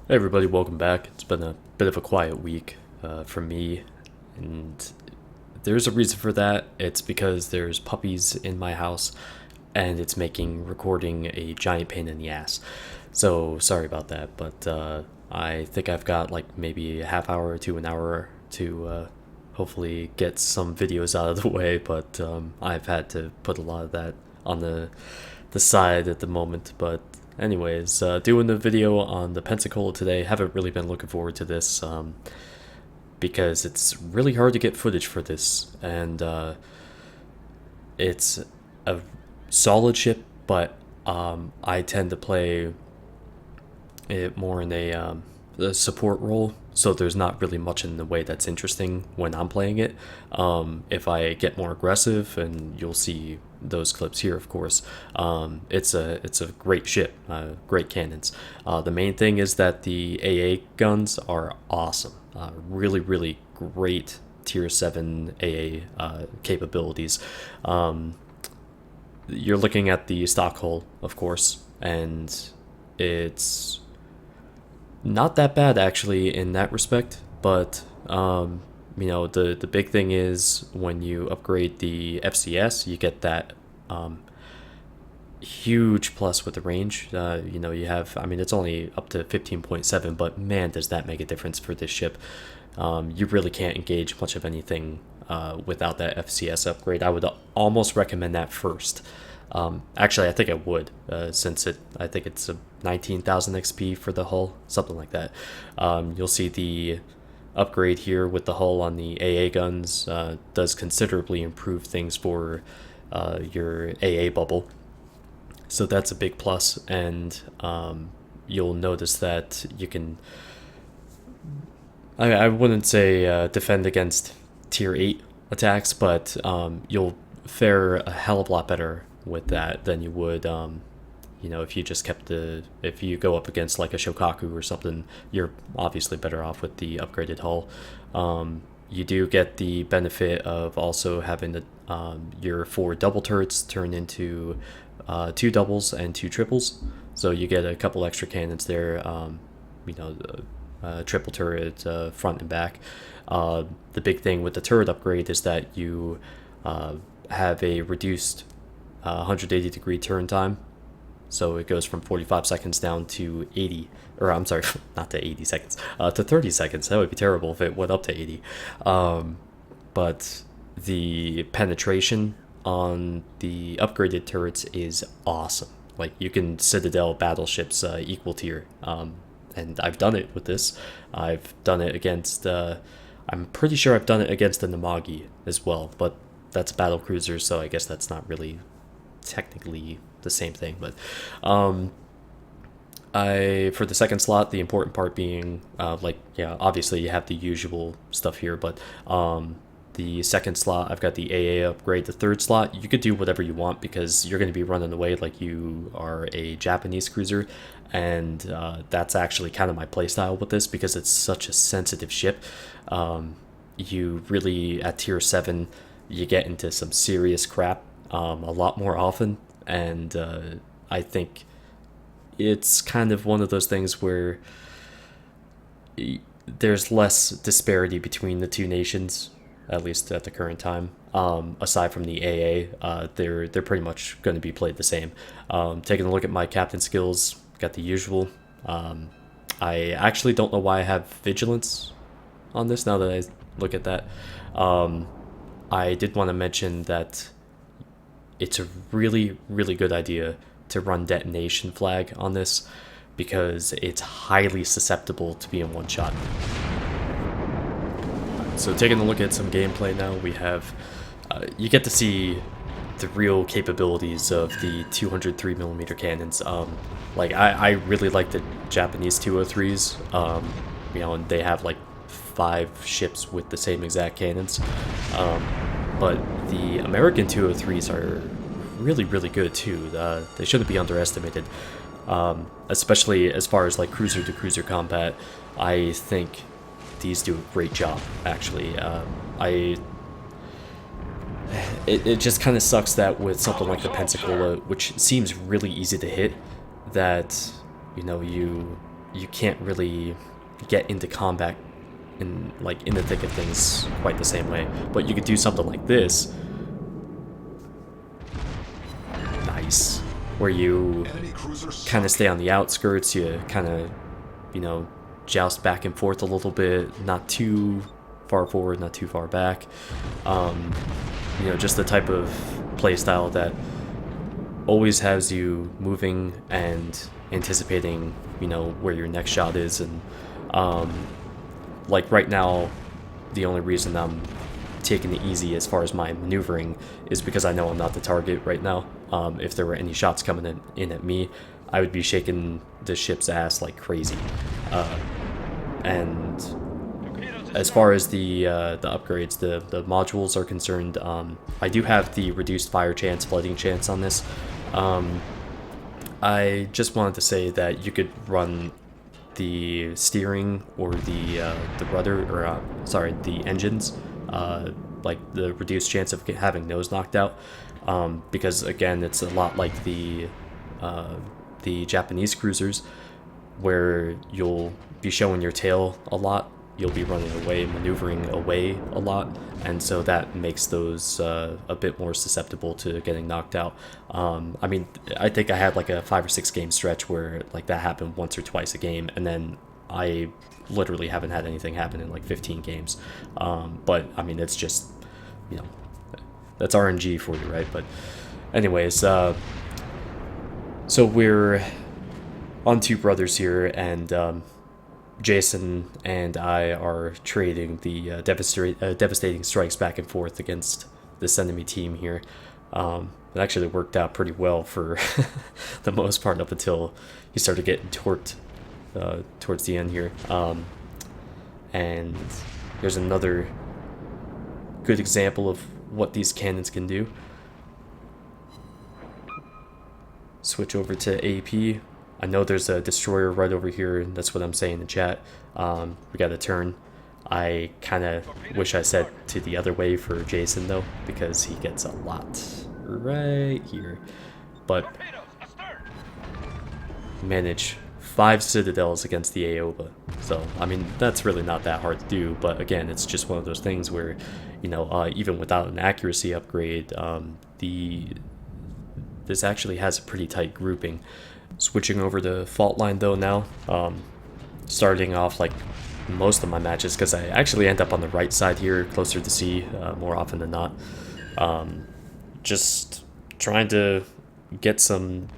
Hey everybody, welcome back. It's been a bit of a quiet week for me, and there's a reason for that. It's because there's puppies in my house, and it's making recording a giant pain in the ass. So sorry about that, but I think I've got like maybe a half hour to an hour to hopefully get some videos out of the way, but I've had to put a lot of that on the side at the moment. But anyways, doing the video on the Pensacola today. Haven't really been looking forward to this because it's really hard to get footage for this, and it's a solid ship, but I tend to play it more in a support role, so there's not really much in the way that's interesting when I'm playing it. If I get more aggressive, and you'll see those clips here, of course, it's a great ship, great cannons. The main thing is that the AA guns are awesome, really great tier 7 AA capabilities. You're looking at the stock hull, of course, and it's not that bad actually in that respect, but the big thing is when you upgrade the FCS, you get that huge plus with the range. You have, I mean, it's only up to 15.7, but man, does that make a difference for this ship. You really can't engage much of anything without that FCS upgrade. I would almost recommend that first. Actually, I think I would, since I think it's a 19,000 XP for the hull, something like that. You'll see the upgrade here with the hull on the AA guns does considerably improve things for your AA bubble. So that's a big plus, and you'll notice that you can, I wouldn't say defend against tier 8 attacks, but you'll fare a hell of a lot better with that than you would if you just if you go up against like a Shokaku or something. You're obviously better off with the upgraded hull. You do get the benefit of also having your 4 double turrets turn into 2 doubles and 2 triples, so you get a couple extra cannons there. Triple turret front and back. The big thing with the turret upgrade is that you have a reduced 180-degree turn time, so it goes from 45 seconds down to 80, or I'm sorry, not to 80 seconds, to 30 seconds. That would be terrible if it went up to 80. But the penetration on the upgraded turrets is awesome. Like, you can Citadel battleships equal tier, and I've done it with this. I've done it against, I'm pretty sure I've done it against the Namagi as well, but that's battle cruiser, so I guess that's not really technically the same thing. But for the second slot, the important part being obviously you have the usual stuff here, but the second slot, I've got the AA upgrade. The third slot, you could do whatever you want because you're going to be running away like you are a Japanese cruiser, and that's actually kind of my playstyle with this because it's such a sensitive ship. You really, at tier 7, you get into some serious crap a lot more often, and I think it's kind of one of those things where there's less disparity between the two nations, at least at the current time. Aside from the AA, they're pretty much going to be played the same. Taking a look at my captain skills, got the usual. I actually don't know why I have vigilance on this now that I look at that. I did want to mention that it's a really good idea to run Detonation flag on this because it's highly susceptible to being one shot. So taking a look at some gameplay now, we have you get to see the real capabilities of the 203mm cannons. I really like the Japanese 203s, and they have like 5 ships with the same exact cannons. But the American 203s are really good too. They shouldn't be underestimated, especially as far as like cruiser to cruiser combat. I think these do a great job, actually. It just kind of sucks that with something like the Pensacola, which seems really easy to hit, that you you can't really get into combat in the thick of things quite the same way. But you could do something like this. Nice. Where you kind of stay on the outskirts, you kind of, you know, joust back and forth a little bit, not too far forward, not too far back. You know, just the type of playstyle that always has you moving and anticipating, you know, where your next shot is. And like right now, the only reason I'm taking it easy as far as my maneuvering is because I know I'm not the target right now. If there were any shots coming in at me, I would be shaking the ship's ass like crazy. And as far as the upgrades, the modules are concerned, I do have the reduced fire chance, flooding chance on this. I just wanted to say that you could run the steering or the rudder, or sorry, the engines, like the reduced chance of having those knocked out, because again, it's a lot like the Japanese cruisers, where you'll be showing your tail a lot, you'll be running away, maneuvering away a lot, and so that makes those a bit more susceptible to getting knocked out. I mean, I think I had like a 5 or 6 game stretch where like that happened once or twice a game, and then I literally haven't had anything happen in like 15 games. But I mean, it's just, you know, that's RNG for you, right? But anyways, so we're on Two Brothers here, and Jason and I are trading the devastating strikes back and forth against this enemy team here. It actually worked out pretty well for the most part up until he started getting torqued towards the end here. And here's another good example of what these cannons can do. Switch over to AP. I know there's a destroyer right over here, and that's what I'm saying in chat. We got a turn. I kind of wish I said to the other way for Jason, though, because he gets a lot right here. But manage 5 citadels against the Aoba. So, I mean, that's really not that hard to do, but again, it's just one of those things where, you know, even without an accuracy upgrade, this actually has a pretty tight grouping. Switching over to fault line though now, starting off like most of my matches, because I actually end up on the right side here, closer to sea, more often than not. Just trying to get some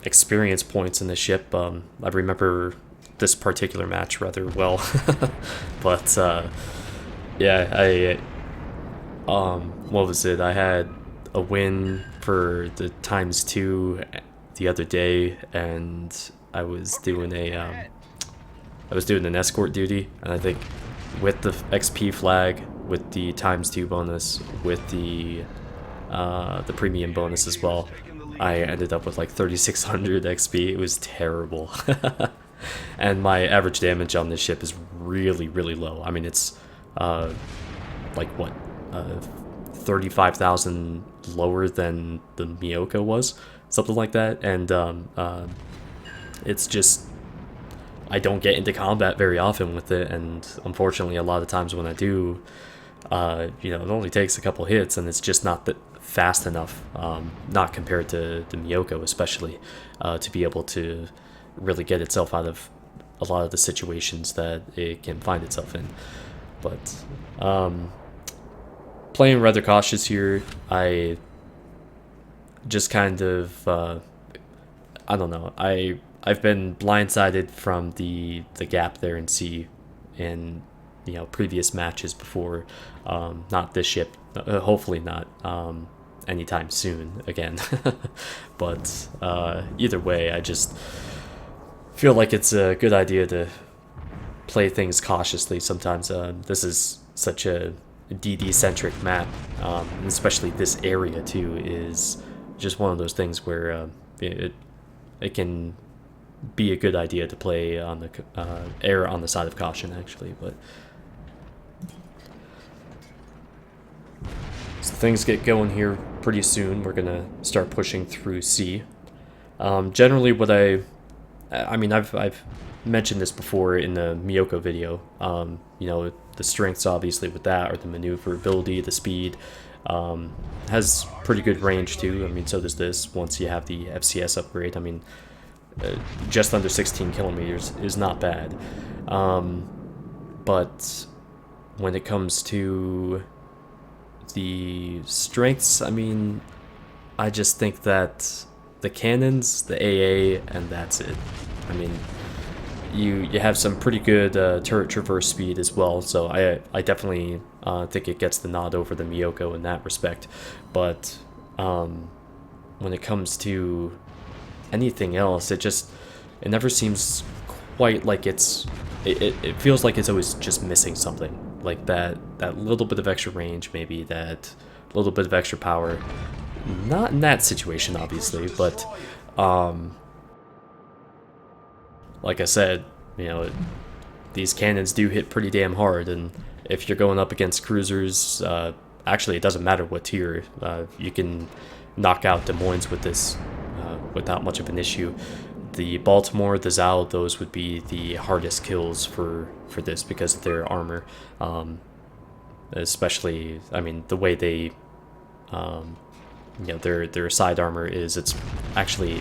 experience points in the ship. I remember this particular match rather well, but yeah, what was it? I had a win for the ×2 the other day, and I was doing an escort duty, and I think with the XP flag, with the ×2 bonus, with the premium bonus as well, I ended up with like 3600 XP. It was terrible. And my average damage on this ship is really, really low. I mean, it's like what, 35,000 lower than the Miyoko was, something like that. And it's just, I don't get into combat very often with it, and unfortunately a lot of times when I do, you know, it only takes a couple hits, and it's just not that fast enough, not compared to the Miyoko especially, to be able to really get itself out of a lot of the situations that it can find itself in. But playing rather cautious here. I just kind of I don't know, I've been blindsided from the gap there in C in, you know, previous matches before. Not this ship, hopefully not anytime soon again. But either way, I just feel like it's a good idea to play things cautiously sometimes. This is such a DD-centric map, and especially this area too is just one of those things where it can be a good idea to play on the err on the side of caution, actually. But so things get going here pretty soon. We're gonna start pushing through C. Generally, what I I mean, I've mentioned this before in the Miyoko video. You know, the strengths obviously with that are the maneuverability, the speed. Has pretty good range too. I mean, so does this once you have the FCS upgrade. I mean, just under 16 kilometers is not bad. But when it comes to the strengths, I mean, I just think that the cannons, the AA, and that's it. I mean, you have some pretty good turret traverse speed as well, so I definitely think it gets the nod over the Miyoko in that respect. But when it comes to anything else, it never seems quite like it feels like it's always just missing something, like that little bit of extra range, maybe that little bit of extra power. Not in that situation, obviously, but like I said, you know, these cannons do hit pretty damn hard, and if you're going up against cruisers, actually it doesn't matter what tier, you can knock out Des Moines with this without much of an issue. The Baltimore, the Zao, those would be the hardest kills for this because of their armor, especially, I mean, the way they you know, their side armor is, it's actually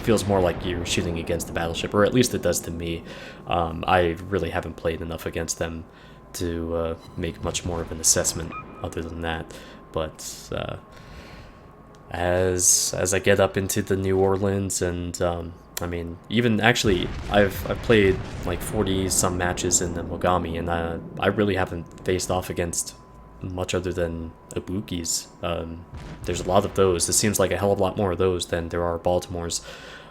feels more like you're shooting against the battleship, or at least it does to me. I really haven't played enough against them to make much more of an assessment other than that. But as I get up into the New Orleans, and I mean, even actually, I've played like 40 some matches in the Mogami, and I really haven't faced off against much other than Ibukis. There's a lot of those. It seems like a hell of a lot more of those than there are Baltimores.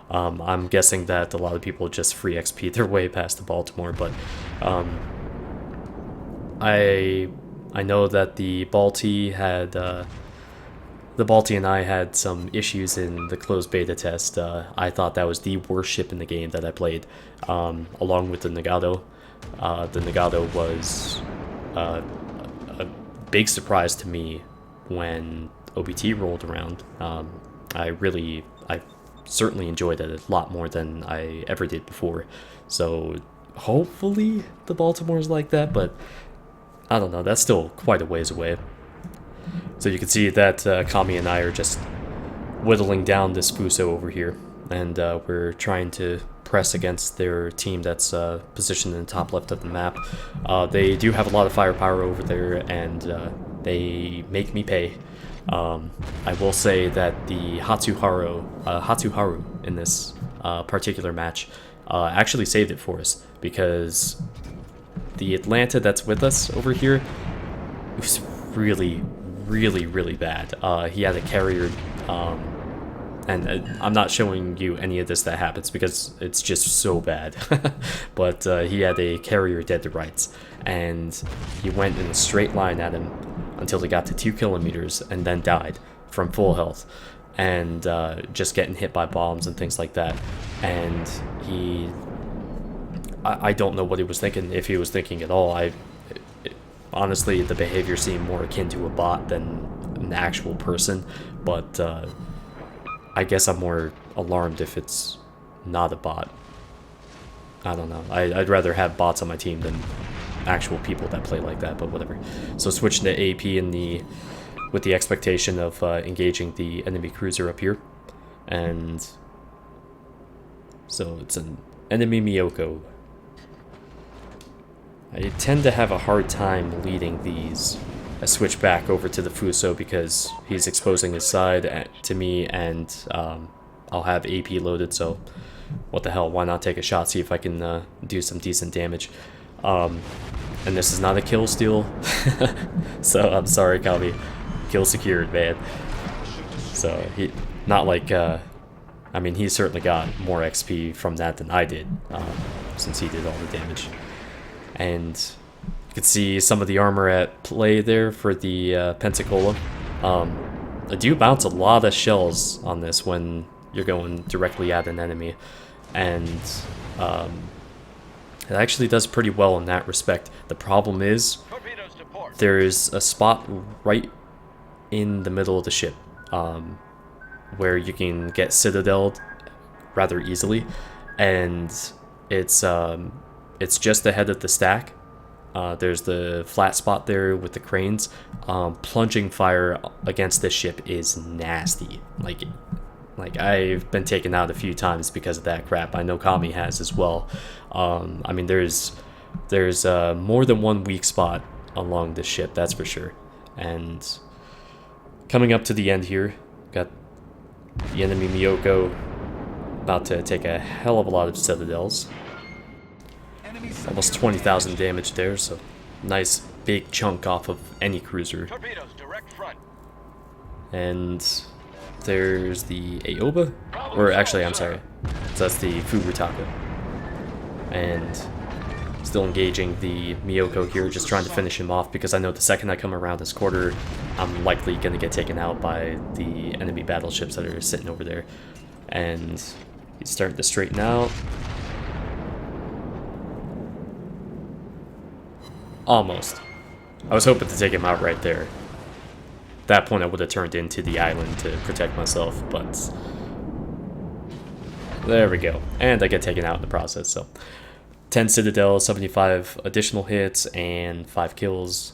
I'm guessing that a lot of people just free XP their way past the Baltimore, but I know that the Balti and I had some issues in the closed beta test. I thought that was the worst ship in the game that I played, along with the Nagato. The Nagato was a big surprise to me when OBT rolled around. I certainly enjoyed it a lot more than I ever did before. So hopefully the Baltimore's like that, but I don't know, that's still quite a ways away. So you can see that Kami and I are just whittling down this Fuso over here, and we're trying to press against their team that's positioned in the top left of the map. They do have a lot of firepower over there, and they make me pay. I will say that the Hatsuharu in this particular match actually saved it for us, because the Atlanta that's with us over here was really bad. He had a carrier, and I'm not showing you any of this that happens because it's just so bad. But he had a carrier dead to rights, and he went in a straight line at him until he got to 2 kilometers and then died from full health, and just getting hit by bombs and things like that. And I don't know what he was thinking, if he was thinking at all. Honestly, the behavior seemed more akin to a bot than an actual person, but I guess I'm more alarmed if it's not a bot. I don't know. I'd rather have bots on my team than actual people that play like that, but whatever. So switching to AP with the expectation of engaging the enemy cruiser up here. And so it's an enemy Miyoko. I tend to have a hard time leading these. I switch back over to the Fuso because he's exposing his side to me, and I'll have AP loaded, so what the hell, why not take a shot, see if I can do some decent damage. And this is not a kill steal, so I'm sorry, Kami. Kill secured, man. So, not like, I mean, he certainly got more XP from that than I did, since he did all the damage. And you can see some of the armor at play there for the Pensacola. I do bounce a lot of shells on this when you're going directly at an enemy, and it actually does pretty well in that respect. The problem is there's a spot right in the middle of the ship where you can get citadeled rather easily, and it's just ahead of the stack. There's the flat spot there with the cranes. Plunging fire against this ship is nasty. Like I've been taken out a few times because of that crap. I know Kami has as well. I mean, there's more than one weak spot along this ship, that's for sure. And coming up to the end here, got the enemy Miyoko about to take a hell of a lot of citadels. Almost 20,000 damage there, so nice big chunk off of any cruiser. Torpedoes, direct front. And there's the Aoba, or actually, I'm sorry, so that's the Furitaka. And still engaging the Miyoko here, just trying to finish him off, because I know the second I come around this quarter, I'm likely going to get taken out by the enemy battleships that are sitting over there. And he's starting to straighten out. Almost. I was hoping to take him out right there. At that point I would have turned into the island to protect myself, but there we go. And I get taken out in the process, so 10 citadels, 75 additional hits, and 5 kills.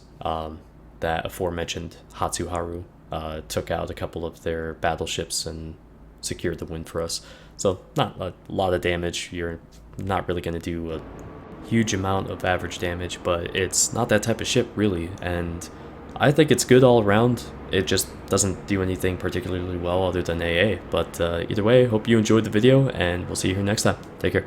That aforementioned Hatsuharu took out a couple of their battleships and secured the win for us. So not a lot of damage. You're not really going to do a huge amount of average damage, but it's not that type of ship really, and I think it's good all around. It just doesn't do anything particularly well other than AA, but either way, hope you enjoyed the video, and we'll see you here next time. Take care.